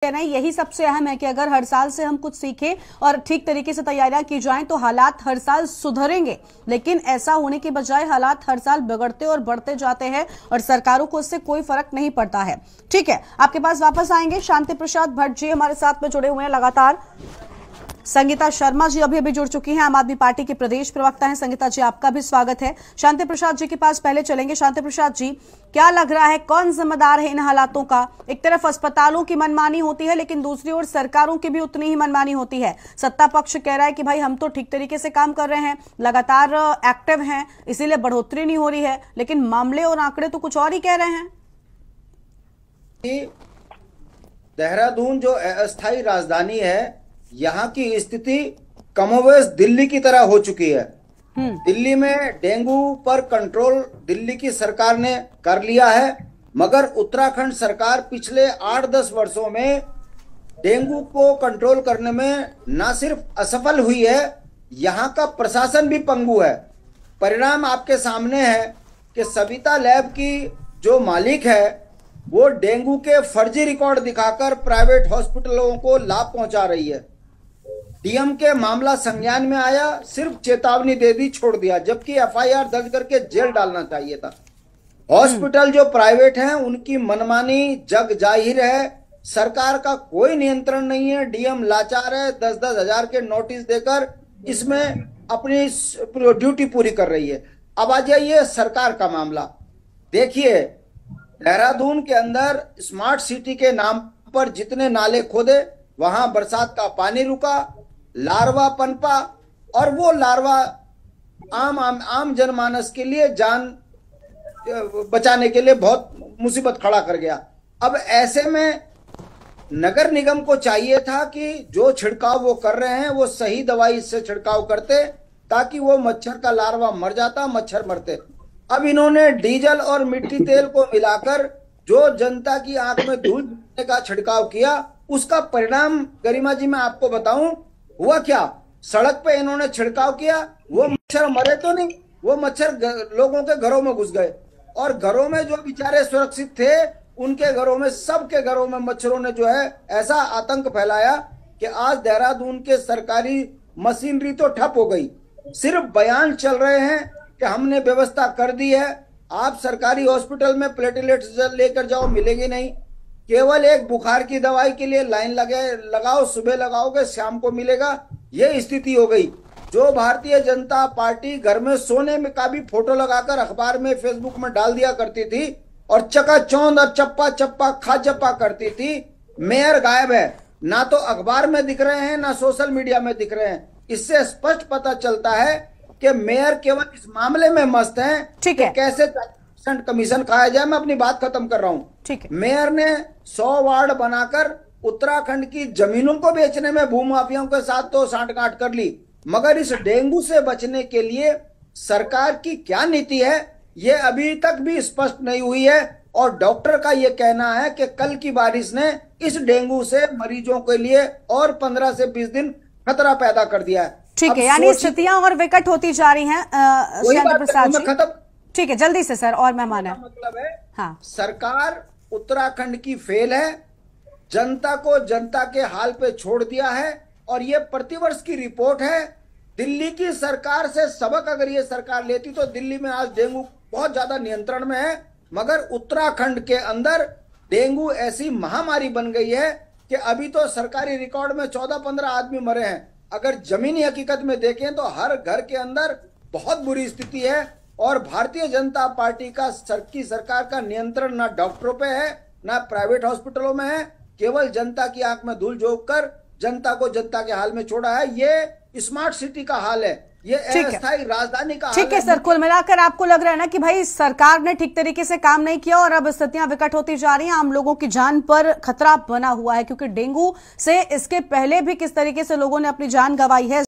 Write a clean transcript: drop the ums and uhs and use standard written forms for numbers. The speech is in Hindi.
कहना है यही सबसे अहम है कि अगर हर साल से हम कुछ सीखें और ठीक तरीके से तैयारियां की जाएं तो हालात हर साल सुधरेंगे, लेकिन ऐसा होने के बजाय हालात हर साल बिगड़ते और बढ़ते जाते हैं और सरकारों को इससे कोई फर्क नहीं पड़ता है। ठीक है, आपके पास वापस आएंगे। शांति प्रसाद भट्ट जी हमारे साथ में जुड़े हुए हैं लगातार। संगीता शर्मा जी अभी जुड़ चुकी हैं, आम आदमी पार्टी के प्रदेश प्रवक्ता हैं। संगीता जी आपका भी स्वागत है। शांति प्रसाद जी के पास पहले चलेंगे। शांति प्रसाद जी, क्या लग रहा है कौन जिम्मेदार है इन हालातों का? एक तरफ अस्पतालों की मनमानी होती है, लेकिन दूसरी ओर सरकारों की भी उतनी ही मनमानी होती है। सत्ता पक्ष कह रहा है कि भाई हम तो ठीक तरीके से काम कर रहे हैं, लगातार एक्टिव हैं, इसीलिए बढ़ोतरी नहीं हो रही है, लेकिन मामले और आंकड़े तो कुछ और ही कह रहे हैं। देहरादून जो अस्थायी राजधानी है, यहाँ की स्थिति कमोवेश दिल्ली की तरह हो चुकी है। दिल्ली में डेंगू पर कंट्रोल दिल्ली की सरकार ने कर लिया है, मगर उत्तराखंड सरकार पिछले 8-10 वर्षों में डेंगू को कंट्रोल करने में न सिर्फ असफल हुई है, यहाँ का प्रशासन भी पंगु है। परिणाम आपके सामने है कि सविता लैब की जो मालिक है वो डेंगू के फर्जी रिकॉर्ड दिखाकर प्राइवेट हॉस्पिटलों को लाभ पहुंचा रही है। डीएम के मामला संज्ञान में आया, सिर्फ चेतावनी दे दी, छोड़ दिया, जबकि एफआईआर दर्ज करके जेल डालना चाहिए था। हॉस्पिटल जो प्राइवेट हैं उनकी मनमानी जग जाहिर है, सरकार का कोई नियंत्रण नहीं है। डीएम लाचार है, 10-10 हजार के नोटिस देकर इसमें अपनी ड्यूटी पूरी कर रही है। अब आ जाइए सरकार का मामला। देखिए, देहरादून के अंदर स्मार्ट सिटी के नाम पर जितने नाले खोदे, वहां बरसात का पानी रुका, लार्वा पनपा, और वो लार्वा आम जनमानस के लिए जान बचाने के लिए बहुत मुसीबत खड़ा कर गया। अब ऐसे में नगर निगम को चाहिए था कि जो छिड़काव वो कर रहे हैं वो सही दवाई से छिड़काव करते, ताकि वो मच्छर का लार्वा मर जाता, मच्छर मरते। अब इन्होंने डीजल और मिट्टी तेल को मिलाकर जो जनता की आंख में धूल का छिड़काव किया, उसका परिणाम गरिमा जी मैं आपको बताऊं हुआ क्या। सड़क पे इन्होंने छिड़काव किया, वो मच्छर मरे तो नहीं, वो मच्छर लोगों के घरों में घुस गए, और घरों में जो बेचारे सुरक्षित थे उनके घरों में, सबके घरों में मच्छरों ने जो है ऐसा आतंक फैलाया कि आज देहरादून के सरकारी मशीनरी तो ठप हो गई। सिर्फ बयान चल रहे हैं कि हमने व्यवस्था कर दी है, आप सरकारी हॉस्पिटल में प्लेटलेट्स लेकर जाओ, मिलेगी नहीं। केवल एक बुखार की दवाई के लिए लाइन लगाओ, सुबह लगाओगे शाम को मिलेगा, ये स्थिति हो गई। जो भारतीय जनता पार्टी घर में सोने में का भी फोटो लगाकर अखबार में, फेसबुक में डाल दिया करती थी और चकाचौंध और चप्पा चप्पा खाजप्पा करती थी, मेयर गायब है, ना तो अखबार में दिख रहे हैं ना सोशल मीडिया में दिख रहे हैं। इससे स्पष्ट पता चलता है कि मेयर केवल इस मामले में मस्त हैं कि कैसे कमीशन खाया जाए। मैं अपनी बात खत्म कर रहा हूं। मेयर ने 100 वार्ड बनाकर उत्तराखंड की जमीनों को बेचने में भूमाफियाओं के साथ तो सांठगांठ कर ली, मगर इस डेंगू से बचने के लिए सरकार की क्या नीति है ये अभी तक भी स्पष्ट नहीं हुई है। और डॉक्टर का ये कहना है कि कल की बारिश ने इस डेंगू से मरीजों के लिए और 15 से 20 दिन खतरा पैदा कर दिया है। ठीक है, यानी स्थितियां और विकट होती जा रही हैं। शांति प्रसाद जी, ठीक है, जल्दी से सर, और मेहमान है। मतलब है, हाँ, सरकार उत्तराखंड की फेल है, जनता को जनता के हाल पे छोड़ दिया है, और ये प्रतिवर्ष की रिपोर्ट है। दिल्ली की सरकार से सबक अगर ये सरकार लेती तो दिल्ली में आज डेंगू बहुत ज्यादा नियंत्रण में है, मगर उत्तराखंड के अंदर डेंगू ऐसी महामारी बन गई है कि अभी तो सरकारी रिकॉर्ड में 14-15 आदमी मरे हैं। अगर जमीनी हकीकत में देखें तो हर घर के अंदर बहुत बुरी स्थिति है, और भारतीय जनता पार्टी का सरकार का नियंत्रण ना डॉक्टरों पे है ना प्राइवेट हॉस्पिटलों में है, केवल जनता की आंख में धूल झोंक कर जनता को जनता के हाल में छोड़ा है। ये स्मार्ट सिटी का हाल है, ये अस्थायी राजधानी का हाल है। ठीक है सर, कुल मिलाकर आपको लग रहा है ना कि भाई सरकार ने ठीक तरीके से काम नहीं किया और अब स्थितियां विकट होती जा रही हैं, आम लोगों की जान पर खतरा बना हुआ है, क्योंकि डेंगू से इसके पहले भी किस तरीके से लोगों ने अपनी जान गंवाई है।